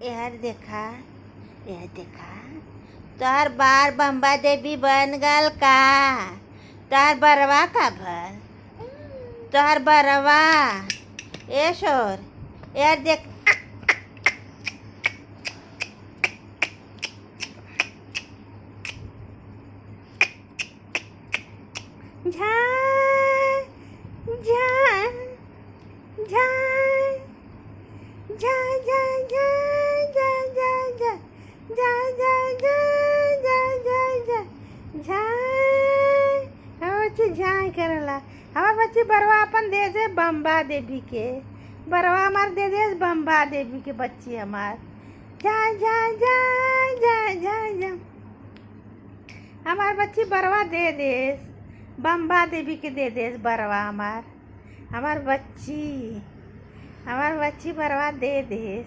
यार देखा, यार देखा, तोहर बार बम्बा देवी बन गल का। तोहर बरवा का भर, तोहर बरवा ए शोर। यार देख, झा झा झा झा झा झा झा झा झा झा झा झा झा झा झा हमार बच्ची झाई करला। हमार बच्ची बरवा अपन दे दे बम्बा देवी के। बरवा हमार दे दे बम्बा देवी के बच्ची हमार। झा झा झा झा झा झा हमार बच्ची बरवा दे देस बम्बा देवी के दे देस बरवा हमार। हमार बच्ची बरवा दे देस।